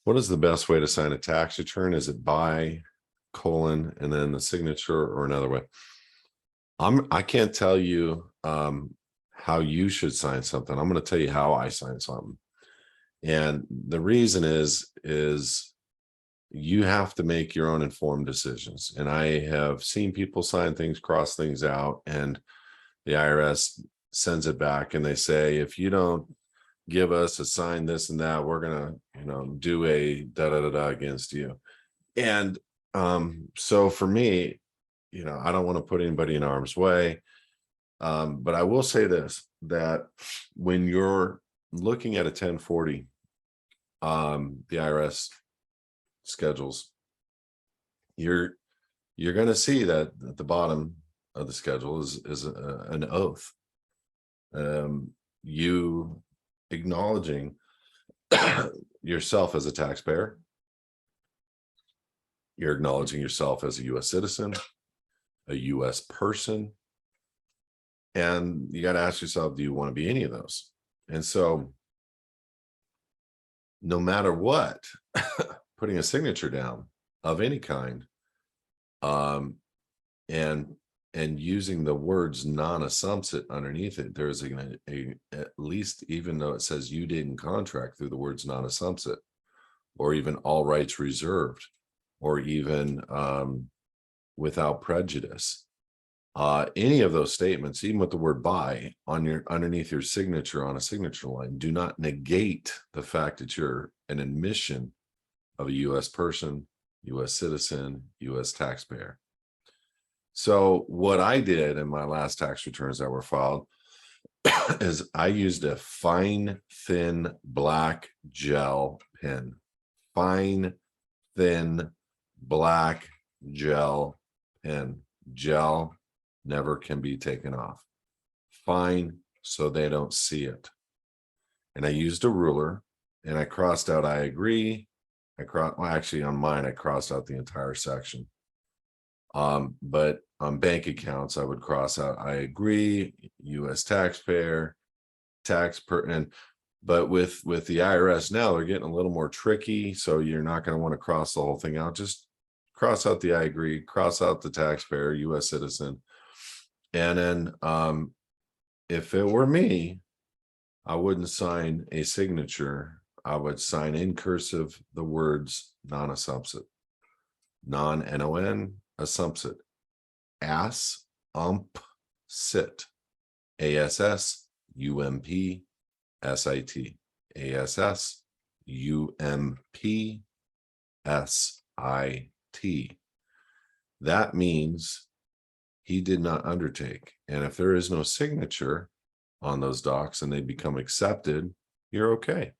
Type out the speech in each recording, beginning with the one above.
What is the best way to sign a tax return? Is it by colon and then the signature, or another way? I can't tell you how you should sign something. I'm going to tell you how I sign something. And the reason is you have to make your own informed decisions. And I have seen people sign things, cross things out, and the IRS sends it back and they say, if you don't give us a sign this and that, we're gonna, do a da da da da against you. And so for me, I don't want to put anybody in harm's way. But I will say this, that when you're looking at a 1040, the IRS schedules, you're going to see that at the bottom of the schedule is an oath. You acknowledging yourself as a taxpayer. You're acknowledging yourself as a U.S. citizen, a U.S. person, and you got to ask yourself, do you want to be any of those? And so no matter what, putting a signature down of any kind, and using the words non-assumpsit underneath it, there's a at least, even though it says you didn't contract, through the words non-assumpsit, or even all rights reserved, or even without prejudice. Any of those statements, even with the word by on underneath your signature on a signature line, do not negate the fact that you're an admission of a U.S. person, U.S. citizen, U.S. taxpayer. So what I did in my last tax returns that were filed is I used a fine, thin black gel pen. Fine, thin black gel pen. Gel never can be taken off. Fine, so they don't see it. And I used a ruler and I crossed out I agree. Actually on mine, I crossed out the entire section. But on bank accounts, I would cross out I agree, U.S. taxpayer, but with the IRS now, they're getting a little more tricky. So you're not going to want to cross the whole thing out. Just cross out the I agree, cross out the taxpayer, U.S. citizen. And then if it were me, I wouldn't sign a signature. I would sign in cursive the words non-assumpsit, non-NON, assumpsit, ass, sit, ASS, UMP, SIT, ASS, UMP, SIT. That means he did not undertake. And if there is no signature on those docs and they become accepted, you're okay.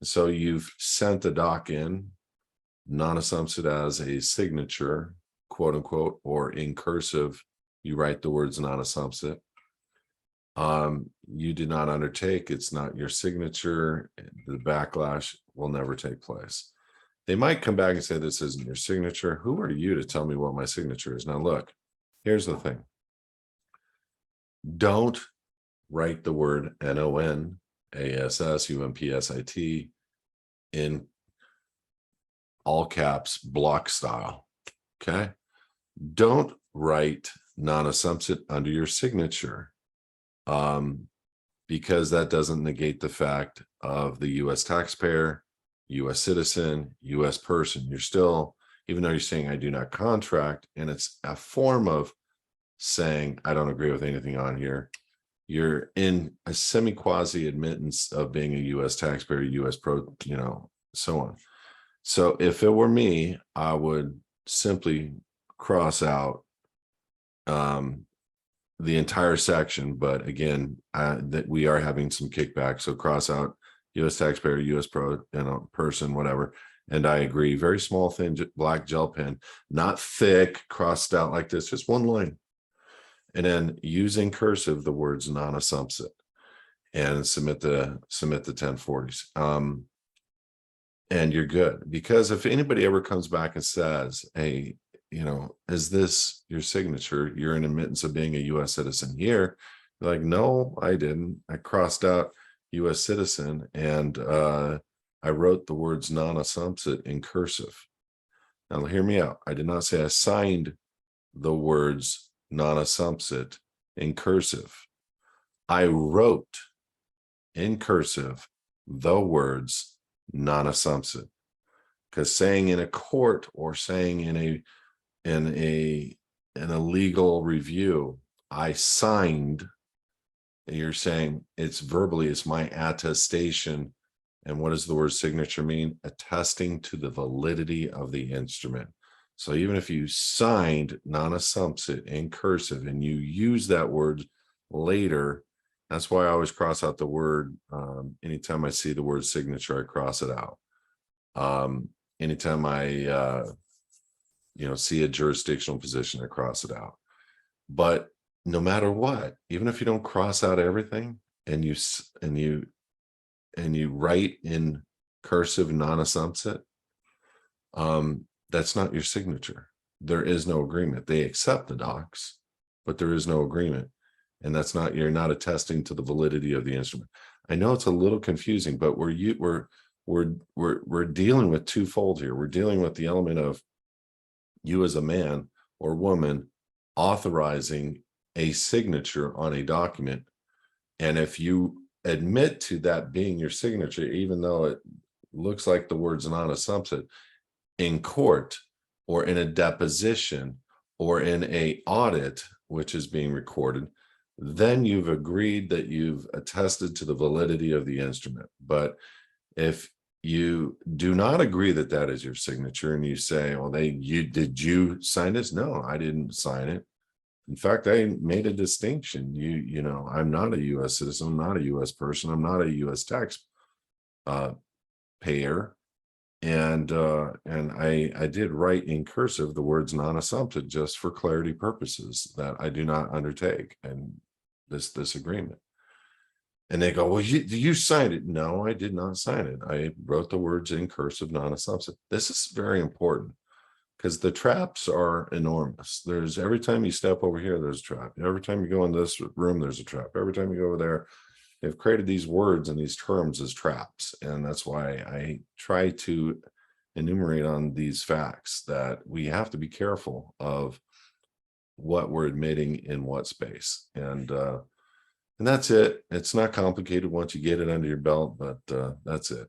So you've sent the doc in, non-assumpsit as a signature, quote unquote, or in cursive, you write the words non-assumpsit. You did not undertake. It's not your signature. The backlash will never take place. They might come back and say, this isn't your signature. Who are you to tell me what my signature is? Now, look, here's the thing. Don't write the word NON, ASS, UMP, SIT in all caps, block style. Okay. Don't write non-assumpsit under your signature, because that doesn't negate the fact of the U.S. taxpayer, U.S. citizen, U.S. person. You're still, even though you're saying I do not contract, and it's a form of saying I don't agree with anything on here, you're in a semi-quasi admittance of being a U.S. taxpayer, U.S. so on. So if it were me, I would simply cross out the entire section. But again, that we are having some kickback. So cross out U.S. taxpayer, U.S. person, whatever. And I agree. Very small, thin black gel pen, not thick, crossed out like this, just one line. And then using cursive the words non-assumpsit, and submit the 1040s. And you're good, because if anybody ever comes back and says, hey, is this your signature? You're in admittance of being a U.S. citizen here. You're like, no, I didn't. I crossed out U.S. citizen, and I wrote the words non-assumpsit in cursive. Now hear me out. I did not say I signed the words non-assumpsit in cursive. I wrote in cursive the words non-assumpsit, because saying in a court or saying in a legal review, I signed, you're saying it's verbally, it's my attestation. And what does the word signature mean? Attesting to the validity of the instrument. So even if you signed non-assumpsit in cursive and you use that word later, that's why I always cross out the word. Anytime I see the word signature, I cross it out. Anytime I see a jurisdictional position, I cross it out. But no matter what, even if you don't cross out everything and you write in cursive non-assumpsit, that's not your signature. There is no agreement. They accept the docs, but there is no agreement. And that's not, you're not attesting to the validity of the instrument. I know it's a little confusing, but we're dealing with twofold here. We're dealing with the element of you as a man or woman authorizing a signature on a document. And if you admit to that being your signature, even though it looks like the words non-assumpsit, in court or in a deposition or in a audit, which is being recorded, then you've agreed that you've attested to the validity of the instrument. But if you do not agree that that is your signature and you say, well, did you sign this? No, I didn't sign it. In fact, I made a distinction. I'm not a U.S. citizen. I'm not a U.S. person. I'm not a U.S. tax payer. And I did write in cursive the words non-assumpted just for clarity purposes, that I do not undertake and this agreement. And they go, well, you signed it. No, I did not sign it. I wrote the words in cursive non-assumpted. This is very important because the traps are enormous. There's, every time you step over here, there's a trap. Every time you go in this room, there's a trap. Every time you go over there, they've created these words and these terms as traps. And that's why I try to enumerate on these facts that we have to be careful of what we're admitting in what space. And that's it. It's not complicated once you get it under your belt, but that's it.